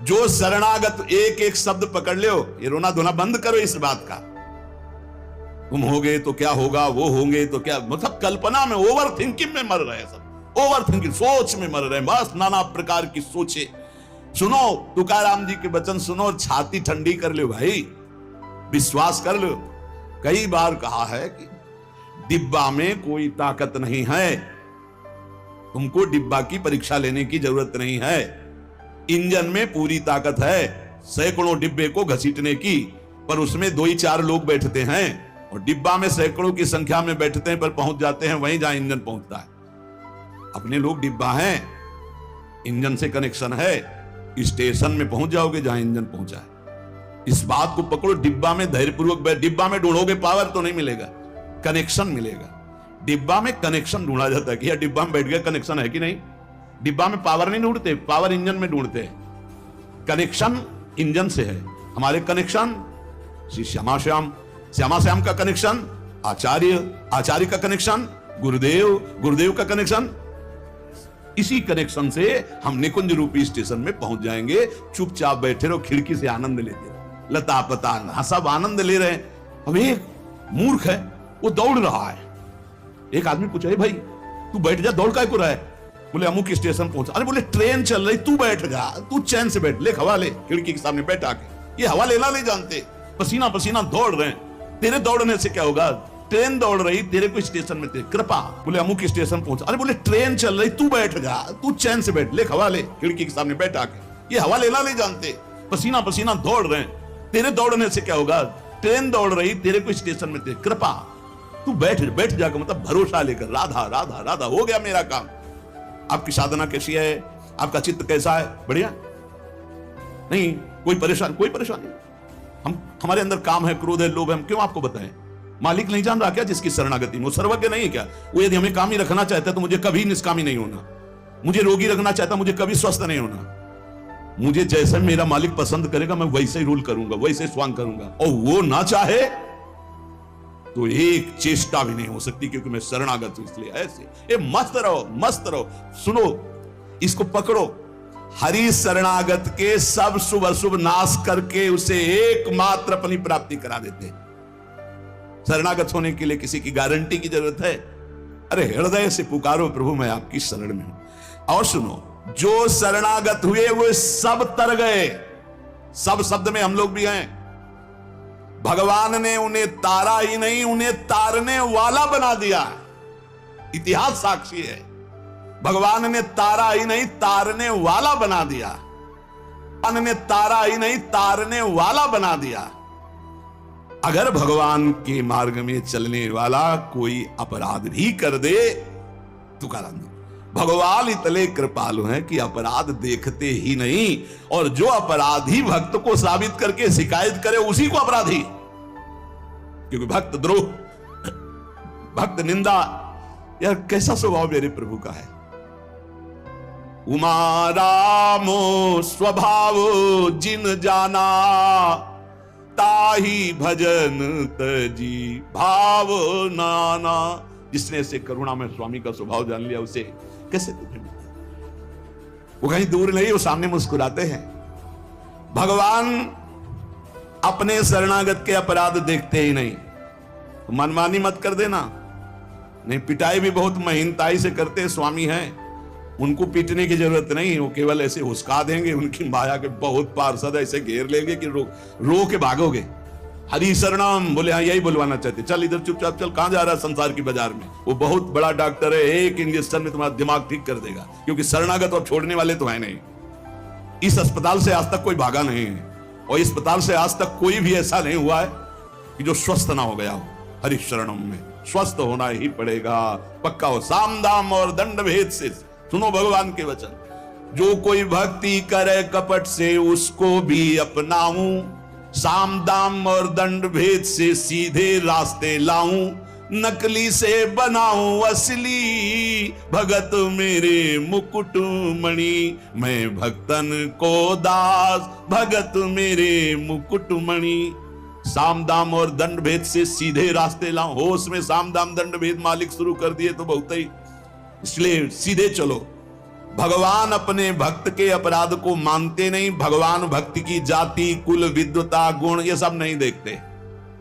जो शरणागत, एक एक शब्द पकड़ लो, ये रोना धोना बंद करो इस बात का। तुम होगे तो क्या होगा, वो होंगे तो क्या, मतलब कल्पना में, ओवर थिंकिंग में मर रहे हैं सब, ओवर थिंकिंग, सोच में मर रहे हैं, बस नाना प्रकार की सोचे। सुनो तुकाराम जी के वचन सुनो, छाती ठंडी कर लो भाई, विश्वास कर लो। कई बार कहा है कि डिब्बा में कोई ताकत नहीं है, तुमको डिब्बा की परीक्षा लेने की जरूरत नहीं है। इंजन में पूरी ताकत है सैकड़ों डिब्बे को घसीटने की, पर उसमें 2 ही 4 लोग बैठते हैं, और डिब्बा में सैकड़ों की संख्या में बैठते हैं, पर पहुंच जाते हैं वहीं जहां इंजन पहुंचता है। अपने लोग डिब्बा हैं, इंजन से कनेक्शन है, स्टेशन में पहुंच जाओगे जहां इंजन पहुंचा है। इस बात को पकड़ो, डिब्बा में धैर्यपूर्वक बैठ, डिब्बा में ढूंढोगे पावर तो नहीं मिलेगा, कनेक्शन मिलेगा। डिब्बा में कनेक्शन ढूंढा जाता है कि यार डिब्बा में बैठ गया, कनेक्शन है कि नहीं। डिब्बा में पावर नहीं ढूंढते, पावर इंजन में ढूंढते हैं। कनेक्शन इंजन से है, हमारे कनेक्शन श्री श्यामा श्याम, श्यामा श्याम का कनेक्शन आचार्य, आचार्य का कनेक्शन गुरुदेव, गुरुदेव का कनेक्शन। इसी कनेक्शन से हम निकुंज रूपी स्टेशन में पहुंच जाएंगे। चुपचाप बैठे रहो, खिड़की से आनंद लेते रहो, लता पता सब आनंद ले रहे हैं। अब एक मूर्ख है, वो दौड़ रहा है। एक आदमी पूछा, भाई तू बैठ जा, दौड़ काय को रहा है? बोले अमुक स्टेशन पहुंचा। अरे बोले ट्रेन चल रही, तू बैठ जा, तू चैन से बैठ, ले हवा ले, खिड़की के सामने बैठ आके। ये हवा लेना नहीं जानते, पसीना पसीना दौड़ रहे हैं। तेरे दौड़ने से क्या होगा, ट्रेन दौड़ रही, तेरे को स्टेशन में तेरे कृपा। बोले अमुक स्टेशन पहुंचा। अरे बोले ट्रेन चल रही, तू बैठ जा, तू चैन से बैठ, ले हवा ले, खिड़की के सामने बैठ आके। ये हवा लेना नहीं जानते, पसीना पसीना दौड़ रहे हैं। तेरे दौड़ने से क्या होगा, ट्रेन दौड़ रही, तेरे को स्टेशन में तेरे कृपा, तू बैठ बैठ जाकर, मतलब भरोसा लेकर, राधा राधा राधा, हो गया मेरा काम। आपकी साधना कैसी है, आपका चित्त कैसा है, बढ़िया नहीं, कोई परेशानी, कोई परेशानी। हम, हमारे अंदर काम है, क्रोध है, लोभ है, हम क्यों आपको बताएं? मालिक नहीं जान रहा क्या जिसकी शरणागति में? वो सर्वज्ञ नहीं है क्या? वो यदि हमें काम ही रखना चाहता है तो मुझे कभी निष्कामी नहीं होना, मुझे रोगी रखना चाहता, मुझे कभी स्वस्थ नहीं होना। मुझे जैसे मेरा मालिक पसंद करेगा मैं वैसे ही रूल करूंगा, वैसे स्वांग करूंगा, और वो ना चाहे तो एक चेष्टा भी नहीं हो सकती, क्योंकि मैं शरणागत हूं। इसलिए ऐसे ये मस्त रहो, मस्त रहो। सुनो, इसको पकड़ो, हरि शरणागत के सब शुभ अशुभ नाश करके उसे एकमात्र अपनी प्राप्ति करा देते हैं। शरणागत होने के लिए किसी की गारंटी की जरूरत है? अरे हृदय से पुकारो, प्रभु मैं आपकी शरण में हूं। और सुनो, जो शरणागत हुए वो सब तर गए। सब शब्द में हम लोग भी हैं। भगवान ने उन्हें तारा ही नहीं, उन्हें तारने वाला बना दिया। इतिहास साक्षी है, भगवान ने तारा ही नहीं, तारने वाला बना दिया। भगवान ने तारा ही नहीं, तारने वाला बना दिया। अगर भगवान के मार्ग में चलने वाला कोई अपराध भी कर दे, तुकाराम भगवान इतने कृपालु हैं कि अपराध देखते ही नहीं, और जो अपराधी भक्त को साबित करके शिकायत करे उसी को अपराधी। क्योंकि भक्त द्रोह, भक्त निंदा, यार कैसा स्वभाव मेरे प्रभु का है। उमा रामो स्वभाव जिन जाना, ताही भजन तजी भाव नाना। जिसने ऐसे करुणा में स्वामी का स्वभाव जान लिया, उसे कैसे तुझे मिलता? वो कहीं दूर नहीं, वो सामने मुस्कुराते हैं। भगवान अपने शरणागत के अपराध देखते ही नहीं। तो मनमानी मत कर देना। नहीं, पिटाई भी बहुत महीनताई से करते हैं, स्वामी हैं, उनको पीटने की जरूरत नहीं, वो केवल ऐसे हुस्का देंगे। उनकी माया के बहुत पार्षद ऐसे घेर लेंगे कि रो के भागोगे। हरि शरणम बोले, हाँ यही बुलवाना चाहते, चल इधर चुपचाप चल, कहां जा रहा है संसार की बाजार में। वो बहुत बड़ा डॉक्टर है, एक इंजेक्शन में तुम्हारा दिमाग ठीक कर देगा। क्योंकि शरणागत और छोड़ने वाले तो है नहीं। इस अस्पताल से आज तक कोई भागा नहीं है, और इस अस्पताल से आज तक कोई भी ऐसा नहीं हुआ है कि जो स्वस्थ ना हो गया हो। हरि शरणम में स्वस्थ होना ही पड़ेगा, पक्का हो। साम दाम और दंड भेद से सुनो भगवान के वचन। जो कोई भक्ति करे कपट से, उसको भी अपनाऊं, साम दाम और दंड भेद से सीधे रास्ते लाऊं, नकली से बनाऊं असली, भगत मेरे मुकुट मणि, मैं भक्तन को दास, भगत मेरे मुकुट मणि। साम दाम और दंड भेद से सीधे रास्ते लाऊं। होश में साम दाम दंड भेद मालिक शुरू कर दिए तो बहुत ही, इसलिए सीधे चलो। भगवान अपने भक्त के अपराध को मानते नहीं। भगवान भक्ति की जाति, कुल, विद्वता, गुण ये सब नहीं देखते।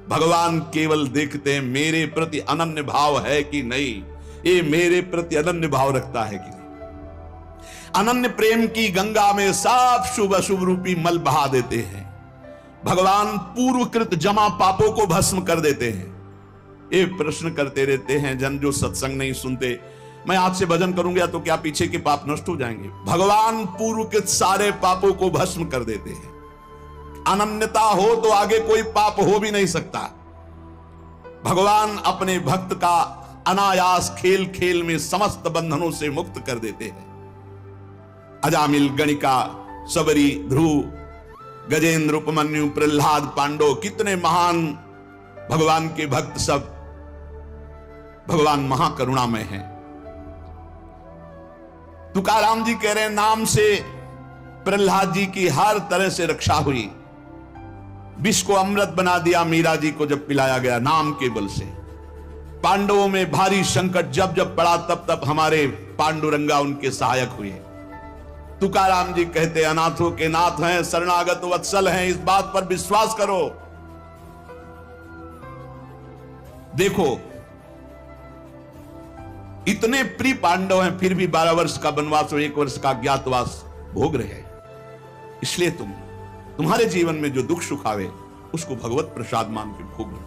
भगवान केवल देखते हैं मेरे प्रति अनन्य भाव है कि नहीं, ये मेरे प्रति अनन्य भाव रखता है कि नहीं। अनन्य प्रेम की गंगा में सब शुभ अशुभ रूपी मल बहा देते हैं। भगवान पूर्वकृत जमा पापों को भस्म कर देते हैं। ये प्रश्न करते रहते हैं जन जो सत्संग नहीं सुनते, मैं आज से भजन करूंगा तो क्या पीछे के पाप नष्ट हो जाएंगे? भगवान पूर्वकृत सारे पापों को भस्म कर देते हैं। अनन्यता हो तो आगे कोई पाप हो भी नहीं सकता। भगवान अपने भक्त का अनायास खेल खेल में समस्त बंधनों से मुक्त कर देते हैं। अजामिल, गणिका, सबरी, ध्रुव, गजेंद्र, उपमन्यु, प्रहलाद, पांडव, कितने महान भगवान के भक्त, सब भगवान महाकरुणामय हैं। तुकाराम जी कह रहे हैं नाम से प्रहलाद जी की हर तरह से रक्षा हुई। विष को अमृत बना दिया मीरा जी को जब पिलाया गया नाम के बल से। पांडवों में भारी संकट जब जब पड़ा तब तब हमारे पांडुरंगा उनके सहायक हुए। तुकाराम जी कहते अनाथों के नाथ हैं, शरणागत वत्सल हैं, इस बात पर विश्वास करो। देखो इतने प्रिय पांडव हैं फिर भी 12 वर्ष का वनवास और 1 वर्ष का अज्ञातवास भोग रहे हैं। इसलिए तुम्हारे जीवन में जो दुख सुख आवे उसको भगवत प्रसाद मान के भोग लो।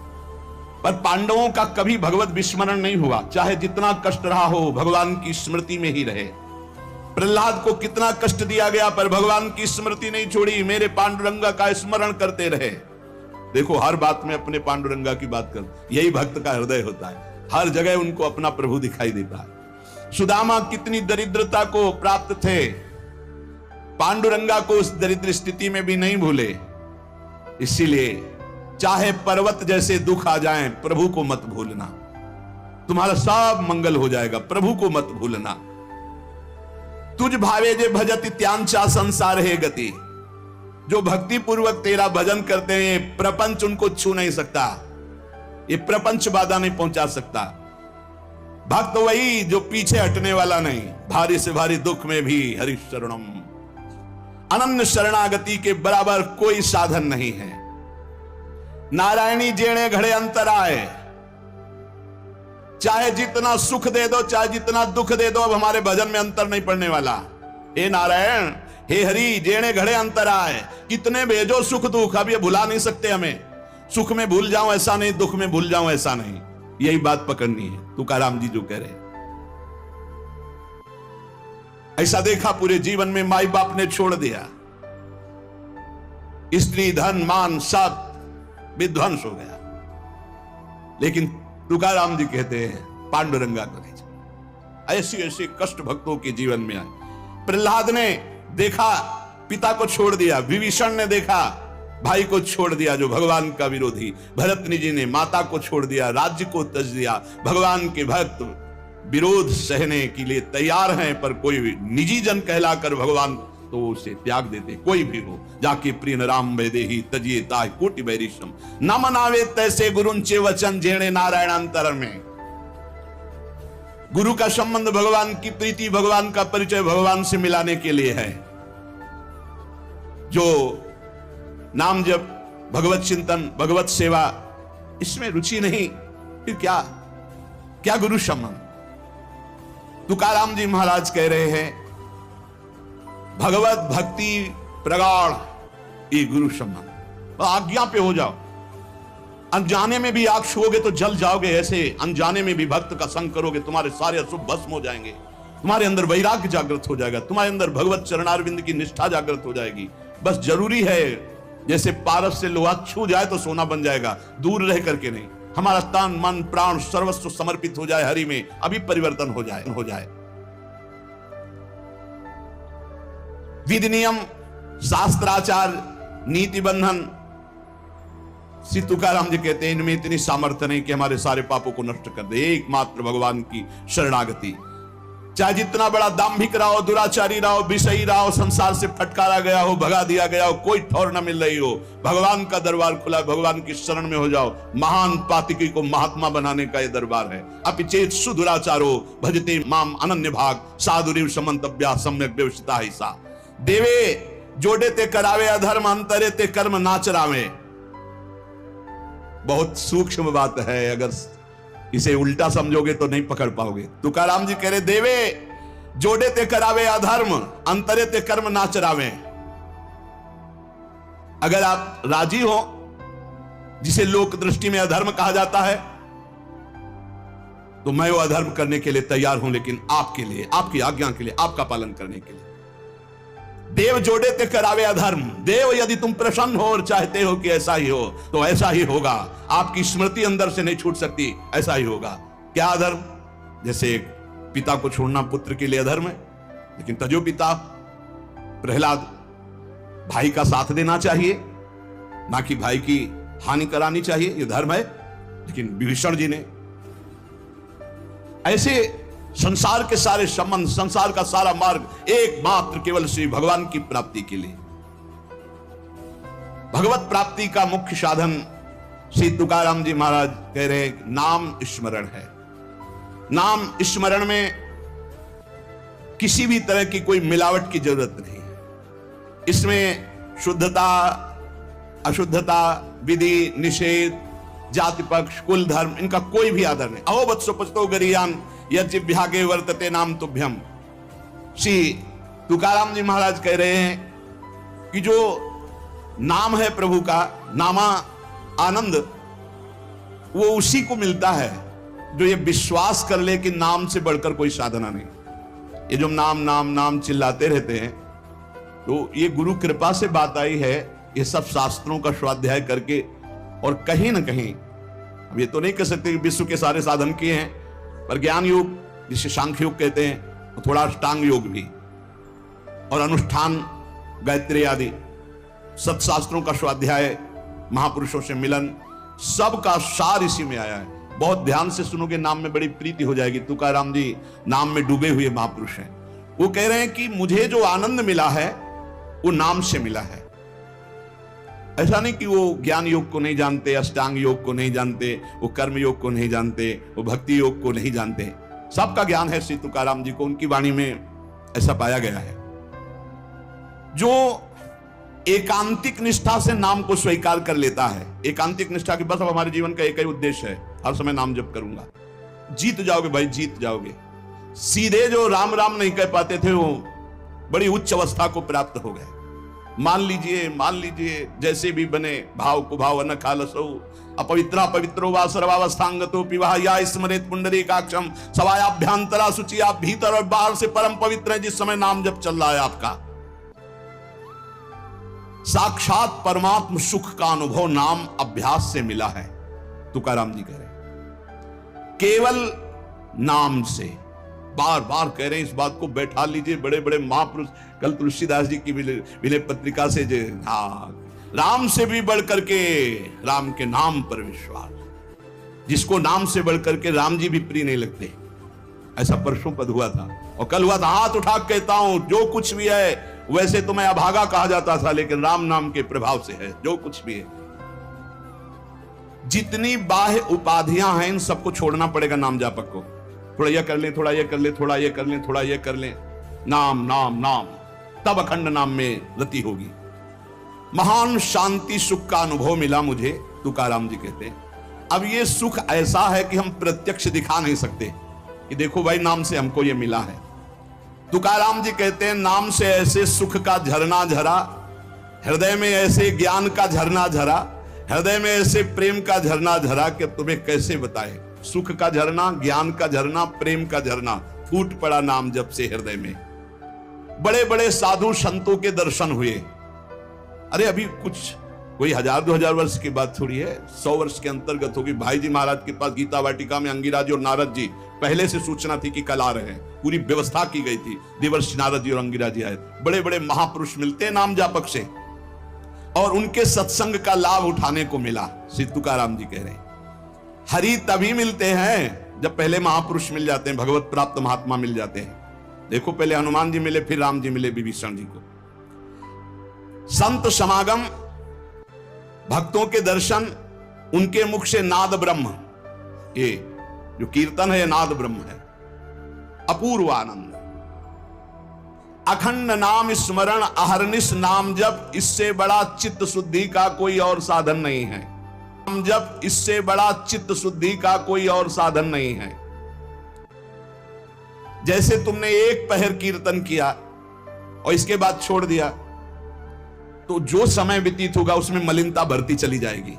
पर पांडवों का कभी भगवत विस्मरण नहीं हुआ। चाहे जितना कष्ट रहा हो भगवान की स्मृति में ही रहे। प्रहलाद को कितना कष्ट दिया गया पर भगवान की स्मृति नहीं छोड़ी, मेरे पांडुरंगा का स्मरण करते रहे। देखो हर बात में अपने पांडुरंगा की बात कर, यही भक्त का हृदय होता है। हर जगह उनको अपना प्रभु दिखाई देता है। सुदामा कितनी दरिद्रता को प्राप्त थे, पांडुरंगा को उस दरिद्र स्थिति में भी नहीं भूले। इसीलिए चाहे पर्वत जैसे दुख आ जाएं, प्रभु को मत भूलना, तुम्हारा सब मंगल हो जाएगा। प्रभु को मत भूलना। तुझ भावे जे भजति त्यांचा संसार है गति। जो भक्ति पूर्वक तेरा भजन करते हैं प्रपंच उनको छू नहीं सकता, ये प्रपंच बाधा नहीं पहुंचा सकता। भक्त वही जो पीछे हटने वाला नहीं, भारी से भारी दुख में भी हरि शरणम। अनन्य शरणागति के बराबर कोई साधन नहीं है। नारायणी जेणे घड़े अंतर आए, चाहे जितना सुख दे दो चाहे जितना दुख दे दो, अब हमारे भजन में अंतर नहीं पड़ने वाला। हे नारायण, हे हरि, जेणे घड़े अंतर आए, कितने भेजो सुख दुख, अब ये भुला नहीं सकते हमें। सुख में भूल जाऊं ऐसा नहीं, दुख में भूल जाऊं ऐसा नहीं, यही बात पकड़नी है। तुकाराम जी जो कह रहे हैं ऐसा देखा पूरे जीवन में माई बाप ने छोड़ दिया, स्त्री धन मान सब विध्वंस हो गया। लेकिन तुकाराम जी कहते हैं पांडुरंगा को ले जाओ। ऐसी ऐसी कष्ट भक्तों के जीवन में आए। प्रहलाद ने देखा पिता को छोड़ दिया, विभीषण ने देखा भाई को छोड़ दिया जो भगवान का विरोधी, भरतनी जी ने माता को छोड़ दिया, राज्य को त्यज दिया। भगवान के भक्त विरोध सहने के लिए तैयार हैं, पर कोई निजी जन कहलाकर भगवान तो उसे त्याग देते। कोई भी हो जाके प्रिय राम वैदेही तजिए ताय कोटि बैरिशम न मनावे तैसे गुरुंचे वचन जेणे नारायणांतर में। गुरु का संबंध भगवान की प्रीति, भगवान का परिचय भगवान से मिलाने के लिए है। जो नाम जप, भगवत चिंतन, भगवत सेवा, इसमें रुचि नहीं, फिर क्या क्या गुरु संबंध। तुकाराम जी महाराज कह रहे हैं भगवत भक्ति प्रगाढ़, ये गुरु संबंध। आज्ञा पे हो जाओ। अनजाने में भी आग छुओगे तो जल जाओगे, ऐसे अनजाने में भी भक्त का संग करोगे तुम्हारे सारे अशुभ भस्म हो जाएंगे। तुम्हारे अंदर वैराग्य जागृत हो जाएगा, तुम्हारे अंदर भगवत चरणारविंद की निष्ठा जागृत हो जाएगी। बस जरूरी है जैसे पारस से लोहा छू जाए तो सोना बन जाएगा, दूर रह करके नहीं। हमारा तन मन प्राण सर्वस्व समर्पित हो जाए हरि में, अभी परिवर्तन हो जाए। विधि नियम शास्त्राचार नीति बंधन, श्री तुकाराम जी कहते हैं इनमें इतनी सामर्थ्य नहीं कि हमारे सारे पापों को नष्ट कर दे। एकमात्र भगवान की शरणागति। चाहे जितना बड़ा दाम्भिक रहा हो, दुराचारी रहा हो, विषयी रहा हो, संसार से फटकारा गया हो, भगा दिया गया हो, कोई ठौर न मिल रही हो, भगवान का दरबार खुला, भगवान की शरण में हो जाओ। महान पातिकी को महात्मा बनाने का यह दरबार है। अपिचेत सुदुराचारो भजते माम अनन्य भाग साधुरिव समंतव्या सम्यक व्यवस्थिता ही सा। देवे जोड़े ते करावे अधर्म, अंतरे ते कर्म नाचरावे। बहुत सूक्ष्म बात है, अगर इसे उल्टा समझोगे तो नहीं पकड़ पाओगे। तुकाराम जी कह रहे, देवे जोड़े ते करावे अधर्म, अंतरे ते कर्म नाचरावे। अगर आप राजी हो, जिसे लोक दृष्टि में अधर्म कहा जाता है, तो मैं वो अधर्म करने के लिए तैयार हूं, लेकिन आपके लिए, आपकी आज्ञा के लिए, आपका पालन करने के लिए। देव जोड़े ते करावे अधर्म। देव यदि तुम प्रसन्न हो और चाहते हो कि ऐसा ही हो, तो ऐसा ही होगा। आपकी स्मृति अंदर से नहीं छूट सकती, ऐसा ही होगा। क्या अधर्म? जैसे एक पिता को छोड़ना पुत्र के लिए अधर्म है, लेकिन तजो पिता प्रहलाद, भाई का साथ देना चाहिए, ना कि भाई की हानि करानी चाहिए, यह धर्म है। लेकिन विभीषण जी ने ऐसे संसार के सारे संबंध, संसार का सारा मार्ग एकमात्र केवल श्री भगवान की प्राप्ति के लिए। भगवत प्राप्ति का मुख्य साधन श्री तुकाराम जी महाराज कह रहे हैं, नाम स्मरण है। नाम स्मरण में किसी भी तरह की कोई मिलावट की जरूरत नहीं है। इसमें शुद्धता, अशुद्धता, विधि निषेध, जाति पक्ष, कुल धर्म, इनका कोई भी आदर नहीं। अहो वत्सो पचतो गरियान यज्ञ वर्तते नाम तुभ्यम। श्री तुकाराम जी महाराज कह रहे हैं कि जो नाम है प्रभु का, नामा आनंद, वो उसी को मिलता है जो ये विश्वास कर ले कि नाम से बढ़कर कोई साधना नहीं। ये जो नाम नाम नाम चिल्लाते रहते हैं, तो ये गुरु कृपा से बात आई है। ये सब शास्त्रों का स्वाध्याय करके, और कहीं ना कहीं, अब ये तो नहीं कह सकते कि विश्व के सारे साधन किए हैं, पर ज्ञान योग, जिसे सांख्य योग कहते हैं, और थोड़ा अष्टांग योग भी, और अनुष्ठान, गायत्री आदि सत्शास्त्रों का स्वाध्याय, महापुरुषों से मिलन, सबका सार इसी में आया है। बहुत ध्यान से सुनोगे, नाम में बड़ी प्रीति हो जाएगी। तुकाराम जी नाम में डूबे हुए महापुरुष हैं। वो कह रहे हैं कि मुझे जो आनंद मिला है वो नाम से मिला है। ऐसा नहीं कि वो ज्ञान योग को नहीं जानते, अष्टांग योग को नहीं जानते, वो कर्म योग को नहीं जानते, वो भक्ति योग को नहीं जानते। सबका ज्ञान है श्री तुकाराम जी को, उनकी वाणी में ऐसा पाया गया है। जो एकांतिक निष्ठा से नाम को स्वीकार कर लेता है, एकांतिक निष्ठा की बस अब हमारे जीवन का एक ही उद्देश्य है, हर समय नाम जप करूंगा, जीत जाओगे भाई, जीत जाओगे। सीधे जो राम राम नहीं कह पाते थे, वो बड़ी उच्च अवस्था को प्राप्त हो गए। मान लीजिए जैसे भी बने, भाव को भाव न खालसो, अपवित्रा पवित्रो वा सर्वावस्थांगतो पिवाह या स्मरेत पुंडरीकाक्षम सवायाभ्यंतरा शुचि। आप भीतर और बाहर से परम पवित्र हैं जिस समय नाम जप चल रहा है आपका। साक्षात परमात्म सुख का अनुभव नाम अभ्यास से मिला है, तुकाराम जी कह रहे हैं। केवल नाम से, बार बार कह रहे हैं इस बात को, बैठा लीजिए। बड़े बड़े महापुरुष, कल तुलसीदास जी की विनय पत्रिका से राम से भी बढ़ करके राम के नाम पर विश्वास, जिसको नाम से बढ़ करके राम जी भी प्रिय नहीं लगते। ऐसा परसों पद हुआ था, और कल हुआ था। हाथ उठा कहता हूं, जो कुछ भी है, वैसे तो मैं अभागा कहा जाता था, लेकिन राम नाम के प्रभाव से है जो कुछ भी है। जितनी बाह्य उपाधियां हैं, इन सबको छोड़ना पड़ेगा नाम जापक को। थोड़ा यह कर लें, थोड़ा यह कर लें, थोड़ा यह कर लें, थोड़ा यह कर लें, नाम नाम नाम, तब अखंड नाम में रति होगी। महान शांति सुख का अनुभव मिला मुझे, तुकाराम जी कहते हैं। अब ये सुख ऐसा है कि हम प्रत्यक्ष दिखा नहीं सकते कि देखो भाई नाम से हमको ये मिला है। तुकाराम जी कहते हैं, नाम से ऐसे सुख का झरना झरा, हृदय में ऐसे ज्ञान का झरना झरा, हृदय में ऐसे प्रेम का झरना झरा कि तुम्हें कैसे बताए। सुख का झरना, ज्ञान का झरना, प्रेम का झरना फूट पड़ा नाम जब से हृदय में। बड़े बड़े साधु संतों के दर्शन हुए। अरे अभी कुछ कोई 1000-2000 वर्ष की बात थोड़ी है, 100 वर्ष के अंतर्गत होगी। भाई जी महाराज के पास गीता वाटिका में अंगिरा जी और नारद जी, पहले से सूचना थी कि कल आ रहे हैं, पूरी व्यवस्था की गई थी। देवर्षि नारद जी और अंगिरा जी आए। बड़े बड़े महापुरुष मिलते हैं नाम जापक से, और उनके सत्संग का लाभ उठाने को मिला। श्री तुकाराम जी कह रहे हैं, हरि तभी मिलते हैं जब पहले महापुरुष मिल जाते हैं, भगवत प्राप्त महात्मा मिल जाते हैं। देखो, पहले हनुमान जी मिले, फिर राम जी मिले विभीषण जी को। संत समागम, भक्तों के दर्शन, उनके मुख से नाद ब्रह्म, ये जो कीर्तन है ये नाद ब्रह्म है, अपूर्व आनंद। अखंड नाम स्मरण अहरनिश नाम जप, इससे बड़ा चित्त शुद्धि का कोई और साधन नहीं है। नाम जप, इससे बड़ा चित्त शुद्धि का कोई और साधन नहीं है। जैसे तुमने एक पहर कीर्तन किया और इसके बाद छोड़ दिया, तो जो समय व्यतीत होगा उसमें मलिनता बढ़ती चली जाएगी।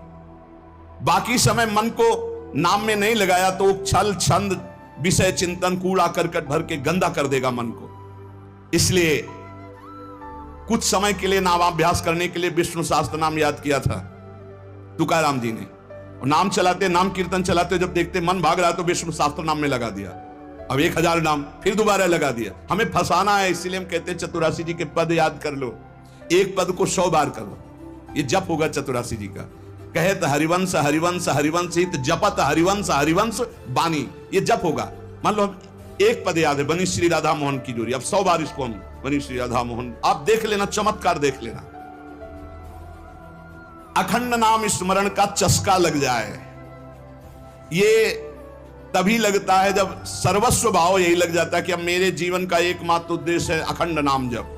बाकी समय मन को नाम में नहीं लगाया तो छल छंद विषय चिंतन कूड़ा करकट भर के गंदा कर देगा मन को। इसलिए कुछ समय के लिए नामाभ्यास करने के लिए विष्णु शास्त्र नाम याद किया था तुकाराम जी ने, और नाम चलाते, नाम कीर्तन चलाते, जब देखते मन भाग रहा तो विष्णु शास्त्र नाम में लगा दिया। अब 1000 नाम फिर दोबारा लगा दिया। हमें फंसाना है, इसलिए हम कहते हैं चतुरासी जी के पद याद कर लो, एक पद को 100 बार करो, ये जप होगा चतुरासी जी का। कहत हरिवंश हरिवंश हरिवंश हित, जपत हरिवंश हरिवंश बानी, ये जप होगा। मान लो एक पद याद है, बनी श्री राधा मोहन की जोड़ी, अब 100 बार इसको हम बनी श्री राधा मोहन, आप देख लेना, चमत्कार देख लेना। अखंड नाम स्मरण का चस्का लग जाए, ये तभी लगता है जब सर्वस्व भाव यही लग जाता है कि अब मेरे जीवन का एकमात्र उद्देश्य है अखंड नाम जप।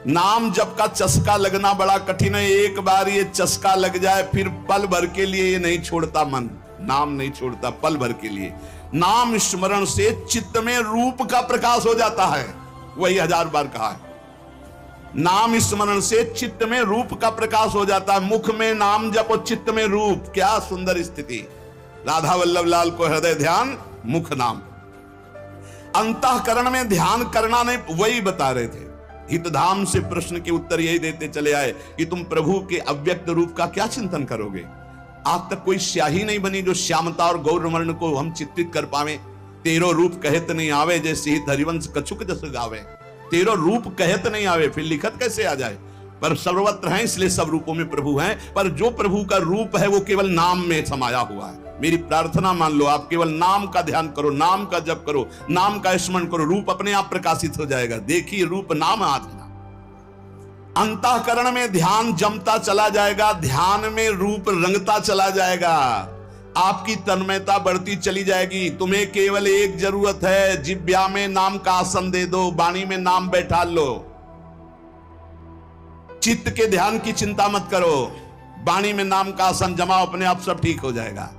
नाम जप का चस्का लगना बड़ा कठिन है। एक बार ये चस्का लग जाए फिर पल भर के लिए ये नहीं छोड़ता मन, नाम नहीं छोड़ता पल भर के लिए। नाम स्मरण से चित्त में रूप का प्रकाश हो जाता है, वही 1000 बार कहा है। नाम स्मरण से चित्त में रूप का प्रकाश हो जाता है। मुख में नाम जप और चित्त में रूप, क्या सुंदर स्थिति। राधा वल्लभ लाल को हृदय ध्यान, मुख नाम। अंतःकरण में ध्यान करना नहीं, वही बता रहे थे। हितधाम से प्रश्न के उत्तर यही देते चले आए कि तुम प्रभु के अव्यक्त रूप का क्या चिंतन करोगे। आज तक कोई स्याही नहीं बनी जो श्यामता और गौरवर्ण को हम चित्रित कर पावे। तेरो रूप कहत नहीं आवे, जैसे हित हरिवंश कछुक जस गावे। तेरो रूप कहत नहीं आवे, फिर लिखत कैसे आ जाए। पर सर्वत्र हैं, इसलिए सब रूपों में प्रभु हैं। पर जो प्रभु का रूप है वो केवल नाम में समाया हुआ है। मेरी प्रार्थना मान लो, आप केवल नाम का ध्यान करो, नाम का जप करो, नाम का स्मरण करो, रूप अपने आप प्रकाशित हो जाएगा। देखिए रूप नाम आधना। अंतःकरण में ध्यान जमता चला जाएगा, ध्यान में रूप रंगता चला जाएगा, आपकी तन्मयता बढ़ती चली जाएगी। तुम्हें केवल एक जरूरत है, जिह्वा में नाम का आसन दे दो, वाणी में नाम बैठा लो। चित्त के ध्यान की चिंता मत करो, वाणी में नाम का आसन जमाओ, अपने आप सब ठीक हो जाएगा।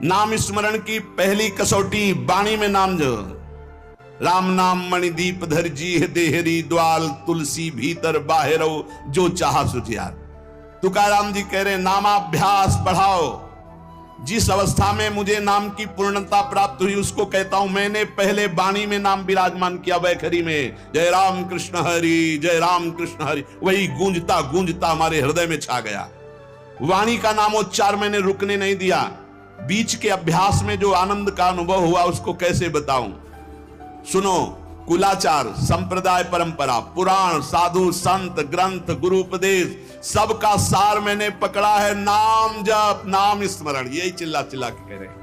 नाम स्मरण की पहली कसौटी वाणी में नाम जो, राम नाम मणिदीप धर जी देहरी द्वाल, तुलसी भीतर बाहरो जो चाहा सुझियार। तुकाराम जी कह रहे नामाभ्यास बढ़ाओ। जिस अवस्था में मुझे नाम की पूर्णता प्राप्त हुई उसको कहता हूं मैंने पहले वाणी में नाम विराजमान किया, वैखरी में जय राम कृष्ण हरि, जय राम कृष्ण हरि, वही गूंजता गूंजता हमारे हृदय में छा गया। वाणी का नामोच्चार मैंने रुकने नहीं दिया। बीच के अभ्यास में जो आनंद का अनुभव हुआ उसको कैसे बताऊं। सुनो, कुलाचार, संप्रदाय, परंपरा, पुराण, साधु, संत, ग्रंथ, गुरु उपदेश, सबका सार मैंने पकड़ा है नाम जप, नाम स्मरण। यही चिल्ला चिल्ला के कह रहे हैं।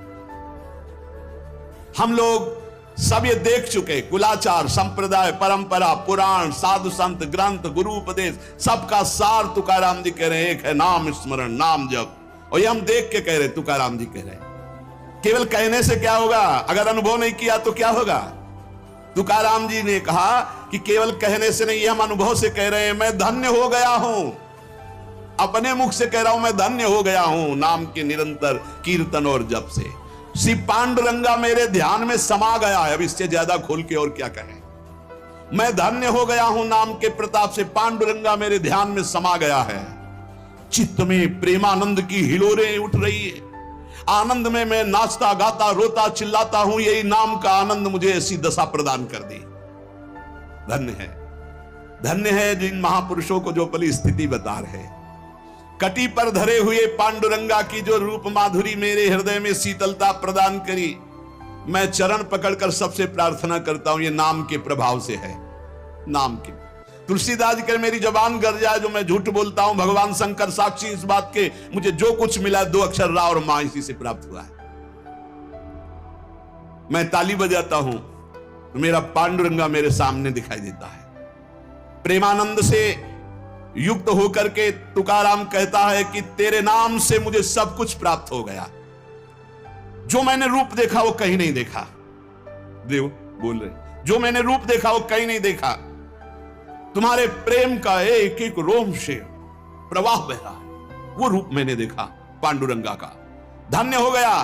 हम लोग सब ये देख चुके, कुलाचार, संप्रदाय, परंपरा, पुराण, साधु, संत, ग्रंथ, गुरु उपदेश, सबका सार तुकाराम जी कह रहे हैं एक है नाम स्मरण, नाम जप। और ये हम देख के कह रहे, तुकाराम जी कह रहे हैं। केवल कहने से क्या होगा, अगर अनुभव नहीं किया तो क्या होगा। तुकाराम जी ने कहा कि केवल कहने से नहीं, हम अनुभव से कह रहे हैं। मैं धन्य हो गया हूं, अपने मुख से कह रहा हूं, मैं धन्य हो गया हूं नाम के निरंतर कीर्तन और जप से। श्री पांडुरंगा मेरे ध्यान में समा गया है। अब इससे ज्यादा खोल के और क्या कहें। मैं धन्य हो गया हूं नाम के प्रताप से, पांडुरंगा मेरे ध्यान में समा गया है। चित्त में प्रेमानंद की हिलोरें उठ रही है। आनंद में मैं नाचता गाता रोता चिल्लाता हूं। यही नाम का आनंद मुझे ऐसी दशा प्रदान कर दी। धन्य है जिन महापुरुषों को जो पली स्थिति बता रहे। कटी पर धरे हुए पांडुरंगा की जो रूप माधुरी मेरे हृदय में शीतलता प्रदान करी। मैं चरण पकड़कर सबसे प्रार्थना करता हूं, ये नाम के प्रभाव से है। नाम के तुलसीदास कर मेरी जबान गर जाए जो मैं झूठ बोलता हूं, भगवान शंकर साक्षी इस बात के, मुझे जो कुछ मिला 2 अक्षर रा और मां इसी से प्राप्त हुआ है। मैं ताली बजाता हूं तो मेरा पांडुरंगा मेरे सामने दिखाई देता है। प्रेमानंद से युक्त होकर के तुकाराम कहता है कि तेरे नाम से मुझे सब कुछ प्राप्त हो गया। जो मैंने रूप देखा वो कहीं नहीं देखा। देव बोल रहे, जो मैंने रूप देखा वो कहीं नहीं देखा। तुम्हारे प्रेम का एक एक रोम से प्रवाह बह रहा है, वो रूप मैंने देखा पांडुरंगा का। धन्य हो गया।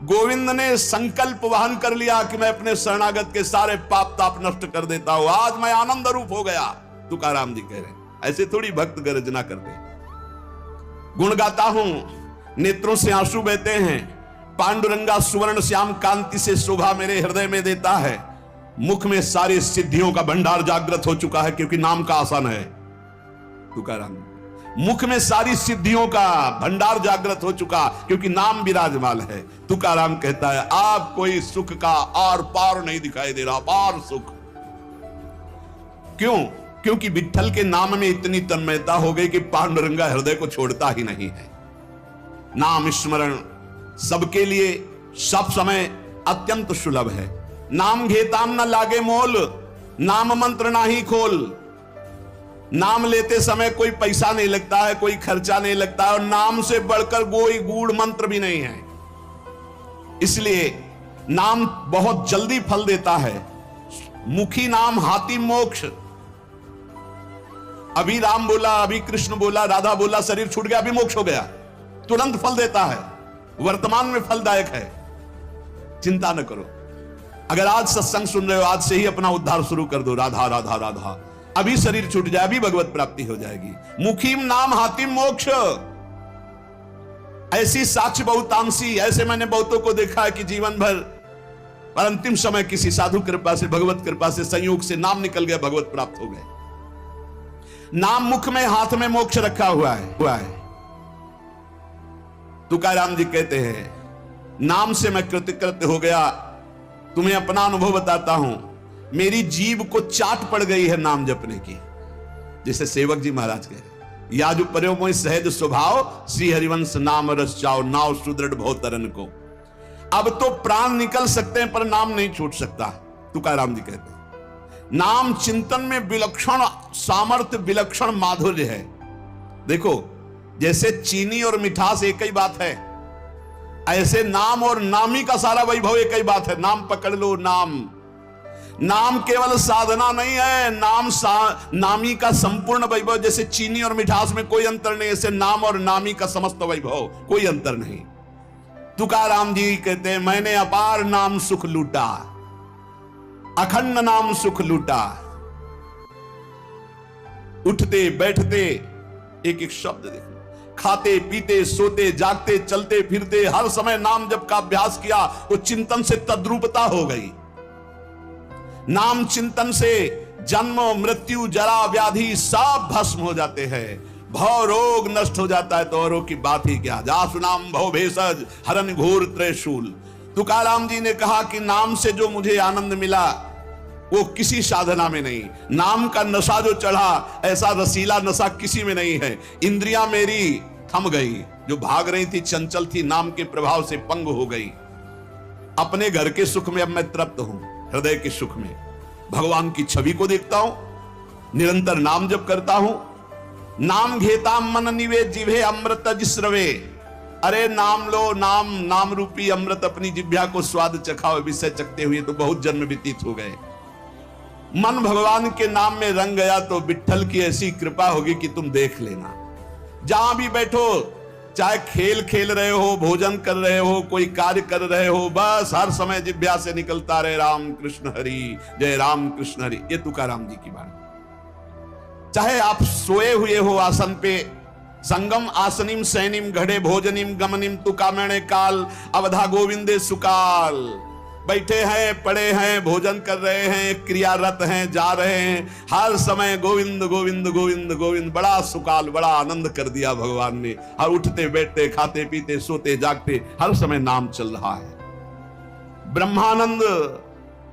गोविंद ने संकल्प वहन कर लिया कि मैं अपने शरणागत के सारे पाप ताप नष्ट कर देता हूं। आज मैं आनंद रूप हो गया। तुकाराम जी कह रहे हैं, ऐसे थोड़ी भक्त गर्जना करते। गुण गाता हूं, नेत्रों से आंसू बहते हैं। पांडुरंगा सुवर्ण श्याम कांति से शोभा मेरे हृदय में देता है। मुख में सारी सिद्धियों का भंडार जागृत हो चुका है, क्योंकि नाम का आसन है। तुकाराम, मुख में सारी सिद्धियों का भंडार जागृत हो चुका, क्योंकि नाम विराजमान है। तुकाराम कहता है, आप कोई सुख का आर पार नहीं दिखाई दे रहा, पार सुख। क्यों? क्योंकि विठ्ठल के नाम में इतनी तन्मयता हो गई कि पांडुरंगा हृदय को छोड़ता ही नहीं है। नाम स्मरण सबके लिए सब समय अत्यंत सुलभ है। नाम घेताम न लागे मोल, नाम मंत्र ना ही खोल। नाम लेते समय कोई पैसा नहीं लगता है, कोई खर्चा नहीं लगता है, और नाम से बढ़कर कोई गूढ़ मंत्र भी नहीं है। इसलिए नाम बहुत जल्दी फल देता है। मुखी नाम हाथी मोक्ष। अभी राम बोला, अभी कृष्ण बोला, राधा बोला, शरीर छूट गया, अभी मोक्ष हो गया। तुरंत फल देता है, वर्तमान में फलदायक है। चिंता न करो। अगर आज सत्संग सुन रहे हो, आज से ही अपना उद्धार शुरू कर दो। राधा राधा राधा, अभी शरीर छूट जाए, अभी भगवत प्राप्ति हो जाएगी। मुखीम नाम हातिम मोक्ष। ऐसी साक्ष्य बहुतांशी, ऐसे मैंने बहुतों को देखा है कि जीवन भर और अंतिम समय किसी साधु कृपा से, भगवत कृपा से, संयोग से नाम निकल गया, भगवत प्राप्त हो गए। नाम मुख में, हाथ में मोक्ष रखा हुआ है। तुकाराम जी कहते हैं, नाम से मैं कृतकृत्य हो गया। तुम्हें अपना अनुभव बताता हूं। मेरी जीभ को चाट पड़ गई है नाम जपने की। जैसे सेवक जी महाराज कह रहे, या जो पर्यो मोहि सहज स्वभाव, श्री हरिवंश नाम रस चाओ, नाव सुदृढ़ भवतरन को। अब तो प्राण निकल सकते हैं पर नाम नहीं छूट सकता। तुकाराम जी कहते हैं, नाम चिंतन में विलक्षण सामर्थ्य, विलक्षण माधुर्य है। देखो, जैसे चीनी और मिठास एक ही बात है, ऐसे नाम और नामी का सारा वैभव एक ही बात है। नाम पकड़ लो। नाम केवल साधना नहीं है, नामी का संपूर्ण वैभव। जैसे चीनी और मिठास में कोई अंतर नहीं, ऐसे नाम और नामी का समस्त वैभव, कोई अंतर नहीं। तुकाराम जी कहते हैं, मैंने अपार नाम सुख लूटा, अखंड नाम सुख लूटा। उठते बैठते एक एक शब्द देखो, खाते पीते सोते जागते चलते फिरते हर समय नाम जप का अभ्यास किया तो चिंतन से तद्रूपता हो गई। नाम चिंतन से जन्म मृत्यु जरा व्याधि सब भस्म हो जाते हैं। भव रोग नष्ट हो जाता है, तो औरों की बात ही क्या। जासु नाम भव भेषज हरन घोर त्रिशूल। तुकाराम जी ने कहा कि नाम से जो मुझे आनंद मिला वो किसी साधना में नहीं। नाम का नशा जो चढ़ा, ऐसा रसीला नशा किसी में नहीं है। इंद्रियां मेरी थम गई, जो भाग रही थी, चंचल थी, नाम के प्रभाव से पंग हो गई। अपने घर के सुख में अब मैं तृप्त हूं, हृदय के सुख में भगवान की छवि को देखता हूं, निरंतर नाम जप करता हूं। नाम घेता मन निवे जिभे अमृत जिस्रवे। अरे नाम लो, नाम रूपी अमृत अपनी जिह्वा को स्वाद चखाओ। विषय चखते हुए तो बहुत जन्म व्यतीत हो गए। मन भगवान के नाम में रंग गया तो विठ्ठल की ऐसी कृपा होगी कि तुम देख लेना। जहां भी बैठो, चाहे खेल खेल रहे हो, भोजन कर रहे हो, कोई कार्य कर रहे हो, बस हर समय जिह्वा से निकलता रहे राम कृष्ण हरि, जय राम कृष्ण हरि। ये तुकाराम जी की बात। चाहे आप सोए हुए हो आसन पे, संगम आसनिम सैनिम घड़े भोजनिम गमनिम तुकामणे काल अवधा गोविंदे सुकाल। बैठे हैं, पड़े हैं, भोजन कर रहे हैं, क्रियारत हैं, जा रहे हैं, हर समय गोविंद गोविंद गोविंद गोविंद। बड़ा सुकाल, बड़ा आनंद कर दिया भगवान ने। और उठते बैठते खाते पीते सोते जागते हर समय नाम चल रहा है। ब्रह्मानंद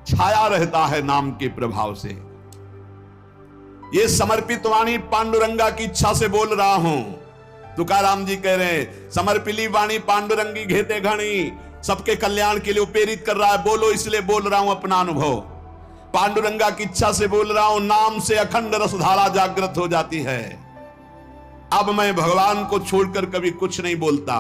छाया रहता है नाम के प्रभाव से। ये समर्पित वाणी पांडुरंगा की इच्छा से बोल रहा हूं। तुकाराम जी कह रहे हैं, समर्पिली वाणी पांडुरंगी घेते घणी। सबके कल्याण के लिए प्रेरित कर रहा है, बोलो इसलिए बोल रहा हूं अपना अनुभव। पांडुरंगा की इच्छा से बोल रहा हूं, नाम से अखंड रसधारा जागृत हो जाती है। अब मैं भगवान को छोड़कर कभी कुछ नहीं बोलता,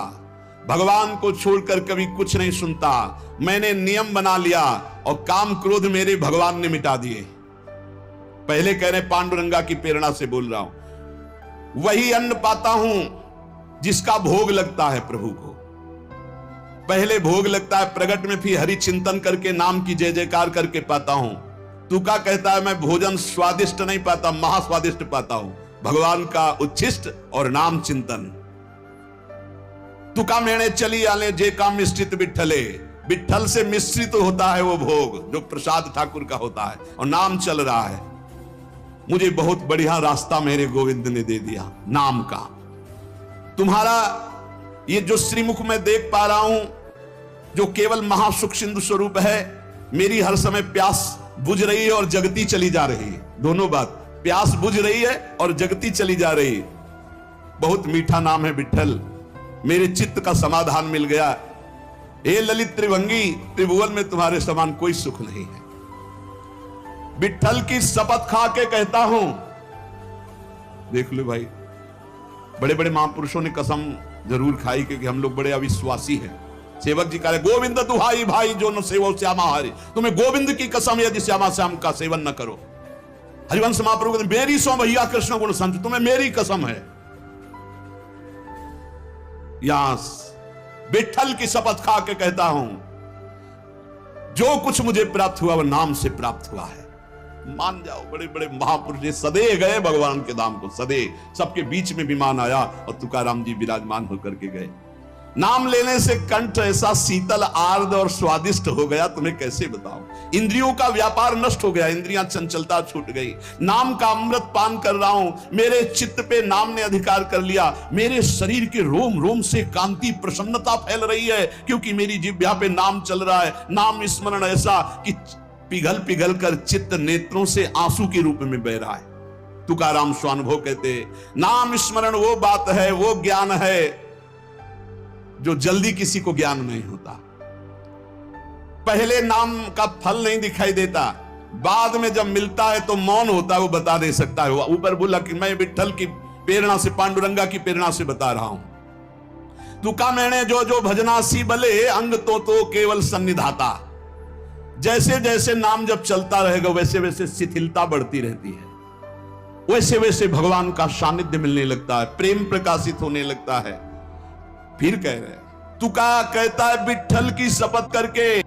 भगवान को छोड़कर कभी कुछ नहीं सुनता। मैंने नियम बना लिया और काम क्रोध मेरे भगवान ने मिटा दिए। पहले कह रहे पांडुरंगा की प्रेरणा से बोल रहा हूं। वही अन्न पाता हूं जिसका भोग लगता है प्रभु को। पहले भोग लगता है प्रगट में, फिर हरि चिंतन करके नाम की जय जयकार करके पाता हूं। तू क्या कहता है, मैं भोजन स्वादिष्ट नहीं पाता, महास्वादिष्ट पाता हूं। भगवान का उच्छिष्ट और नाम चिंतन। तुका मेणे चली आले जे का मिश्रित बिठले, बिठल से मिश्रित होता है वो भोग जो प्रसाद ठाकुर का होता है, और नाम चल रहा है। मुझे बहुत बढ़िया रास्ता मेरे गोविंद ने दे दिया नाम का। तुम्हारा ये जो श्रीमुख में देख पा रहा हूं, जो केवल महासुख सिंधु स्वरूप है, मेरी हर समय प्यास बुझ रही है और जगती चली जा रही है। दोनों बात, प्यास बुझ रही है और जगती चली जा रही है। बहुत मीठा नाम है विठल, मेरे चित्त का समाधान मिल गया। हे ललित त्रिभंगी, त्रिभुवन में तुम्हारे समान कोई सुख नहीं है। विठल की शपथ खा के कहता हूं, देख लो भाई, बड़े बड़े महापुरुषों ने कसम जरूर खाई, क्योंकि हम लोग बड़े अविश्वासी हैं। सेवक जी कह रहे, गोविंद दुहाई भाई जो न सेवो श्यामा हरि, तुम्हें गोविंद की कसम यदि श्यामा श्याम का सेवन न करो। हरिवंश महाप्रभु कहते, मेरी सो भैया कृष्ण गुण संत, तुम्हें मेरी कसम है। यहां विठल की शपथ खा के कहता हूं, जो कुछ मुझे प्राप्त हुआ वह नाम से प्राप्त हुआ है। मान जाओ, बड़े बड़े महापुरुष सदे गए भगवान के धाम को, सदे सबके बीच में विमान आया और तुकाराम जी विराजमान होकर के गए। नाम लेने से कंठ ऐसा शीतल आर्द्र और स्वादिष्ट हो गया, तुम्हें कैसे बताऊं। इंद्रियों का व्यापार नष्ट हो गया, इंद्रियां चंचलता छूट गई। नाम का अमृत पान कर रहा हूं, मेरे चित्त पे नाम ने अधिकार कर लिया। मेरे शरीर के रोम रोम से कांति प्रसन्नता फैल रही है, क्योंकि मेरी जिह्वा पे नाम चल रहा है। नाम स्मरण ऐसा कि पिघल पिघल कर चित्त नेत्रों से आंसू के रूप में बह रहा है। तुकाराम स्वानुभव कहते, नाम स्मरण वो बात है, वो ज्ञान है जो जल्दी किसी को ज्ञान नहीं होता। पहले नाम का फल नहीं दिखाई देता, बाद में जब मिलता है तो मौन होता है, वो बता दे सकता है। ऊपर बोला कि मैं विठल की प्रेरणा से, पांडुरंगा की प्रेरणा से बता रहा हूं। तुका मैंने जो जो भजनासी बले, अंग तो केवल सन्निधाता। जैसे जैसे नाम जब चलता रहेगा वैसे वैसे शिथिलता बढ़ती रहती है, वैसे वैसे भगवान का सानिध्य मिलने लगता है, प्रेम प्रकाशित होने लगता है। फिर कह रहे, तुका कहता है विठल की शपथ करके,